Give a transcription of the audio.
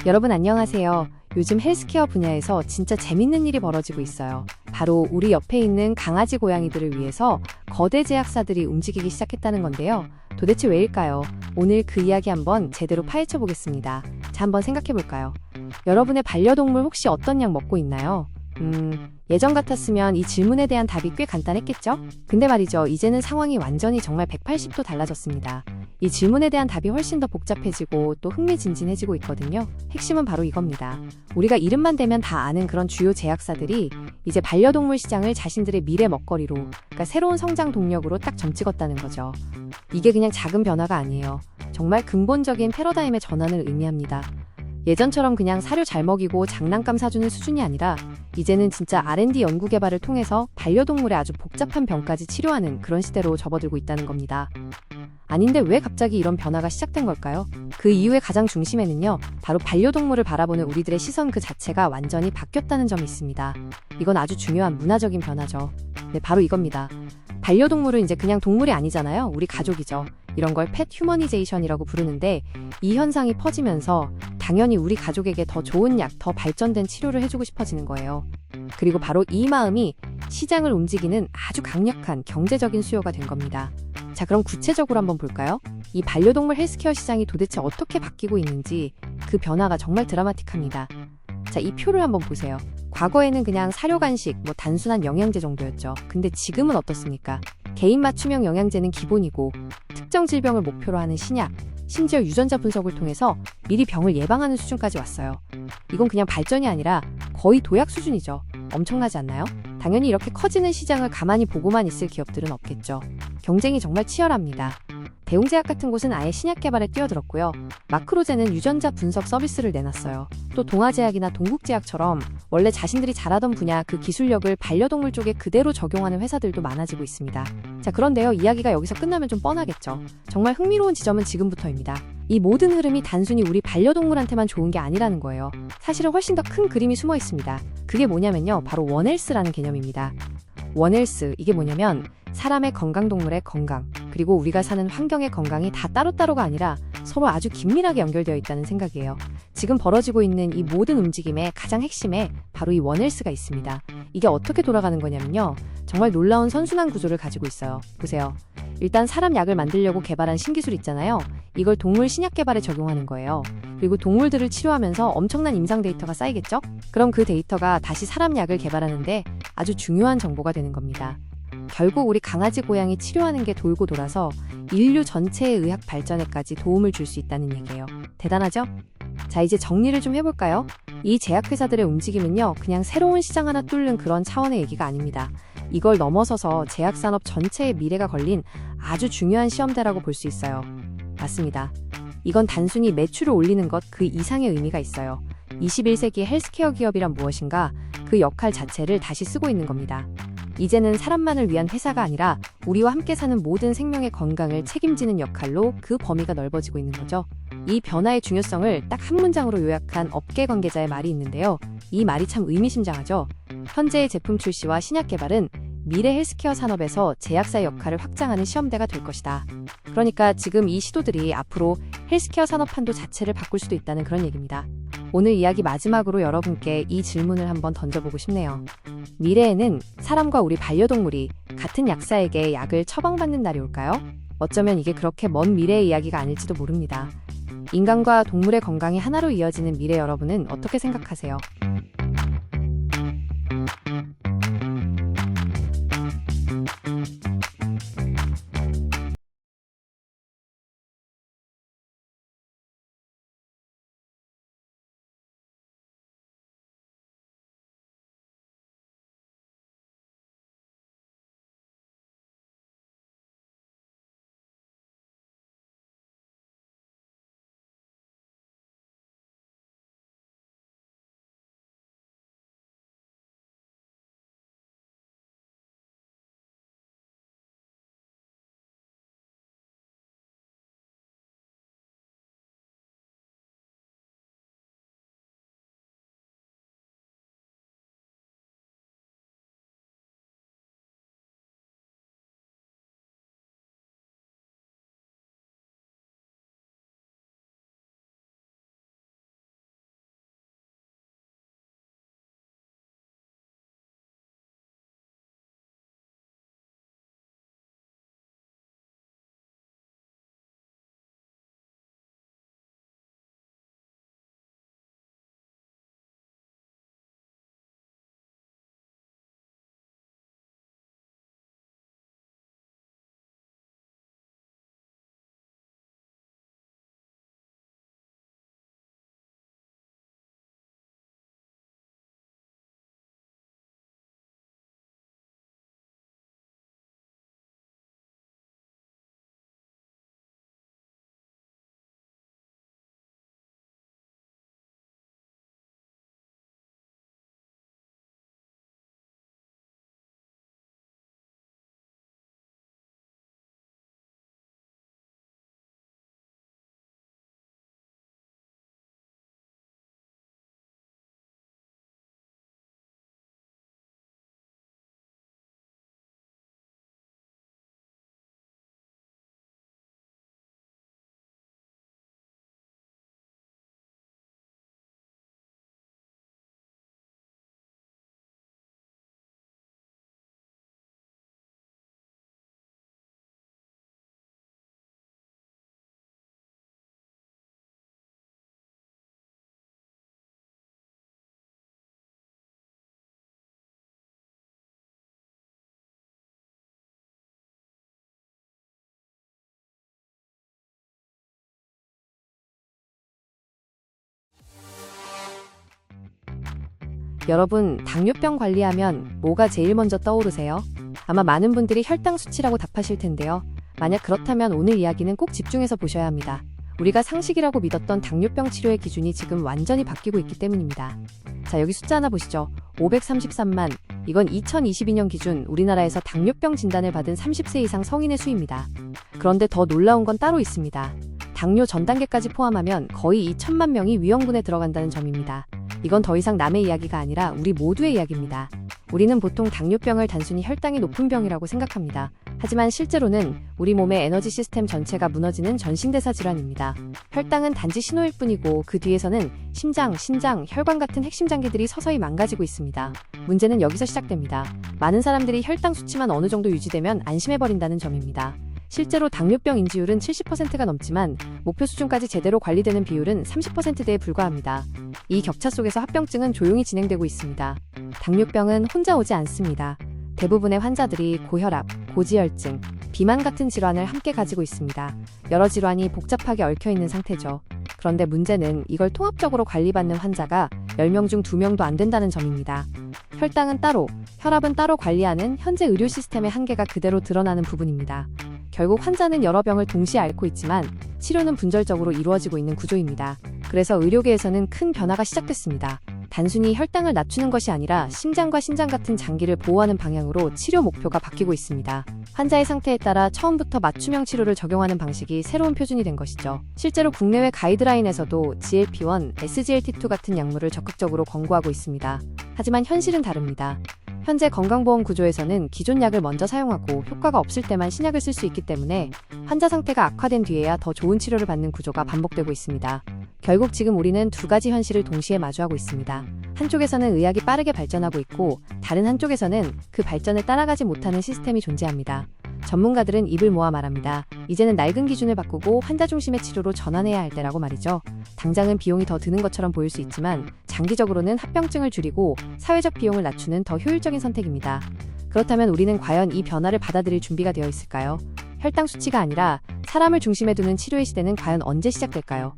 여러분 안녕하세요. 요즘 헬스케어 분야에서 진짜 재밌는 일이 벌어지고 있어요. 바로 우리 옆에 있는 강아지 고양이들을 위해서 거대 제약사들이 움직이기 시작했다는 건데요. 도대체 왜일까요? 오늘 그 이야기 한번 제대로 파헤쳐 보겠습니다. 자, 한번 생각해 볼까요? 여러분의 반려동물 혹시 어떤 약 먹고 있나요? 예전 같았으면 이 질문에 대한 답이 꽤 간단했겠죠? 근데 말이죠. 이제는 상황이 완전히 정말 180도 달라졌습니다. 이 질문에 대한 답이 훨씬 더 복잡해지고 또 흥미진진해지고 있거든요. 핵심은 바로 이겁니다. 우리가 이름만 대면 다 아는 그런 주요 제약사들이 이제 반려동물 시장을 자신들의 미래 먹거리로, 그러니까 새로운 성장 동력으로 딱 점찍었다는 거죠. 이게 그냥 작은 변화가 아니에요. 정말 근본적인 패러다임의 전환을 의미합니다. 예전처럼 그냥 사료 잘 먹이고 장난감 사주는 수준이 아니라 이제는 진짜 R&D 연구개발을 통해서 반려동물의 아주 복잡한 병까지 치료하는 그런 시대로 접어들고 있다는 겁니다. 아닌데 왜 갑자기 이런 변화가 시작된 걸까요? 그 이유의 가장 중심에는요, 바로 반려동물을 바라보는 우리들의 시선 그 자체가 완전히 바뀌었다는 점이 있습니다. 이건 아주 중요한 문화적인 변화죠. 네, 바로 이겁니다. 반려동물은 이제 그냥 동물이 아니잖아요. 우리 가족이죠. 이런 걸 펫 휴머니제이션이라고 부르는데 이 현상이 퍼지면서 당연히 우리 가족에게 더 좋은 약, 더 발전된 치료를 해주고 싶어지는 거예요. 그리고 바로 이 마음이 시장을 움직이는 아주 강력한 경제적인 수요가 된 겁니다. 자, 그럼 구체적으로 한번 볼까요? 이 반려동물 헬스케어 시장이 도대체 어떻게 바뀌고 있는지 그 변화가 정말 드라마틱합니다. 자, 이 표를 한번 보세요. 과거에는 그냥 사료 간식, 단순한 영양제 정도였죠. 근데 지금은 어떻습니까? 개인 맞춤형 영양제는 기본이고 특정 질병을 목표로 하는 신약, 심지어 유전자 분석을 통해서 미리 병을 예방하는 수준까지 왔어요. 이건 그냥 발전이 아니라 거의 도약 수준이죠. 엄청나지 않나요? 당연히 이렇게 커지는 시장을 가만히 보고만 있을 기업들은 없겠죠. 경쟁이 정말 치열합니다. 대웅제약 같은 곳은 아예 신약 개발에 뛰어들었고요. 마크로제는 유전자 분석 서비스를 내놨어요. 또 동아제약이나 동국제약처럼 원래 자신들이 잘하던 분야 그 기술력을 반려동물 쪽에 그대로 적용하는 회사들도 많아지고 있습니다. 자, 그런데요. 이야기가 여기서 끝나면 좀 뻔하겠죠. 정말 흥미로운 지점은 지금부터입니다. 이 모든 흐름이 단순히 우리 반려동물한테만 좋은 게 아니라는 거예요. 사실은 훨씬 더 큰 그림이 숨어 있습니다. 그게 뭐냐면요. 바로 원헬스라는 개념입니다. 원헬스, 이게 뭐냐면 사람의 건강, 동물의 건강, 그리고 우리가 사는 환경의 건강이 다 따로따로가 아니라 서로 아주 긴밀하게 연결되어 있다는 생각이에요. 지금 벌어지고 있는 이 모든 움직임의 가장 핵심에 바로 이 원헬스가 있습니다. 이게 어떻게 돌아가는 거냐면요. 정말 놀라운 선순환 구조를 가지고 있어요. 보세요. 일단 사람 약을 만들려고 개발한 신기술 있잖아요. 이걸 동물 신약 개발에 적용하는 거예요. 그리고 동물들을 치료하면서 엄청난 임상 데이터가 쌓이겠죠? 그럼 그 데이터가 다시 사람 약을 개발하는데 아주 중요한 정보가 되는 겁니다. 결국 우리 강아지 고양이 치료하는 게 돌고 돌아서 인류 전체의 의학 발전에까지 도움을 줄 수 있다는 얘기예요. 대단하죠? 자, 이제 정리를 좀 해볼까요? 이 제약회사들의 움직임은요, 그냥 새로운 시장 하나 뚫는 그런 차원의 얘기가 아닙니다. 이걸 넘어서서 제약산업 전체의 미래가 걸린 아주 중요한 시험대라고 볼 수 있어요. 맞습니다. 이건 단순히 매출을 올리는 것 그 이상의 의미가 있어요. 21세기 헬스케어 기업이란 무엇인가, 그 역할 자체를 다시 쓰고 있는 겁니다. 이제는 사람만을 위한 회사가 아니라 우리와 함께 사는 모든 생명의 건강을 책임지는 역할로 그 범위가 넓어지고 있는 거죠. 이 변화의 중요성을 딱 한 문장으로 요약한 업계 관계자의 말이 있는데요. 이 말이 참 의미심장하죠. 현재의 제품 출시와 신약 개발은 미래 헬스케어 산업에서 제약사의 역할을 확장하는 시험대가 될 것이다. 그러니까 지금 이 시도들이 앞으로 헬스케어 산업 판도 자체를 바꿀 수도 있다는 그런 얘기입니다. 오늘 이야기 마지막으로 여러분께 이 질문을 한번 던져보고 싶네요. 미래에는 사람과 우리 반려동물이 같은 약사에게 약을 처방받는 날이 올까요? 어쩌면 이게 그렇게 먼 미래의 이야기가 아닐지도 모릅니다. 인간과 동물의 건강이 하나로 이어지는 미래, 여러분은 어떻게 생각하세요? 여러분, 당뇨병 관리하면 뭐가 제일 먼저 떠오르세요? 아마 많은 분들이 혈당 수치라고 답하실 텐데요. 만약 그렇다면 오늘 이야기는 꼭 집중해서 보셔야 합니다. 우리가 상식이라고 믿었던 당뇨병 치료의 기준이 지금 완전히 바뀌고 있기 때문입니다. 자, 여기 숫자 하나 보시죠. 533만. 이건 2022년 기준 우리나라에서 당뇨병 진단을 받은 30세 이상 성인의 수입니다. 그런데 더 놀라운 건 따로 있습니다. 당뇨 전 단계까지 포함하면 거의 2천만 명이 위험군에 들어간다는 점입니다. 이건 더 이상 남의 이야기가 아니라 우리 모두의 이야기입니다. 우리는 보통 당뇨병을 단순히 혈당이 높은 병이라고 생각합니다. 하지만 실제로는 우리 몸의 에너지 시스템 전체가 무너지는 전신대사 질환입니다. 혈당은 단지 신호일 뿐이고 그 뒤에서는 심장, 신장, 혈관 같은 핵심 장기들이 서서히 망가지고 있습니다. 문제는 여기서 시작됩니다. 많은 사람들이 혈당 수치만 어느 정도 유지되면 안심해버린다는 점입니다. 실제로 당뇨병 인지율은 70%가 넘지만 목표 수준까지 제대로 관리되는 비율은 30%대에 불과합니다. 이 격차 속에서 합병증은 조용히 진행되고 있습니다. 당뇨병은 혼자 오지 않습니다. 대부분의 환자들이 고혈압, 고지혈증, 비만 같은 질환을 함께 가지고 있습니다. 여러 질환이 복잡하게 얽혀있는 상태죠. 그런데 문제는 이걸 통합적으로 관리받는 환자가 10명 중 2명도 안 된다는 점입니다. 혈당은 따로, 혈압은 따로 관리하는 현재 의료 시스템의 한계가 그대로 드러나는 부분입니다. 결국 환자는 여러 병을 동시에 앓고 있지만 치료는 분절적으로 이루어지고 있는 구조입니다. 그래서 의료계에서는 큰 변화가 시작됐습니다. 단순히 혈당을 낮추는 것이 아니라 심장과 신장 같은 장기를 보호하는 방향으로 치료 목표가 바뀌고 있습니다. 환자의 상태에 따라 처음부터 맞춤형 치료를 적용하는 방식이 새로운 표준이 된 것이죠. 실제로 국내외 가이드라인에서도 GLP-1, SGLT2 같은 약물을 적극적으로 권고하고 있습니다. 하지만 현실은 다릅니다. 현재 건강보험 구조에서는 기존 약을 먼저 사용하고 효과가 없을 때만 신약을 쓸 수 있기 때문에 환자 상태가 악화된 뒤에야 더 좋은 치료를 받는 구조가 반복되고 있습니다. 결국 지금 우리는 두 가지 현실을 동시에 마주하고 있습니다. 한쪽에서는 의학이 빠르게 발전하고 있고 다른 한쪽에서는 그 발전을 따라가지 못하는 시스템이 존재합니다. 전문가들은 입을 모아 말합니다. 이제는 낡은 기준을 바꾸고 환자 중심의 치료로 전환해야 할 때라고 말이죠. 당장은 비용이 더 드는 것처럼 보일 수 있지만 장기적으로는 합병증을 줄이고 사회적 비용을 낮추는 더 효율적인 선택입니다. 그렇다면 우리는 과연 이 변화를 받아들일 준비가 되어 있을까요? 혈당 수치가 아니라 사람을 중심에 두는 치료의 시대는 과연 언제 시작될까요?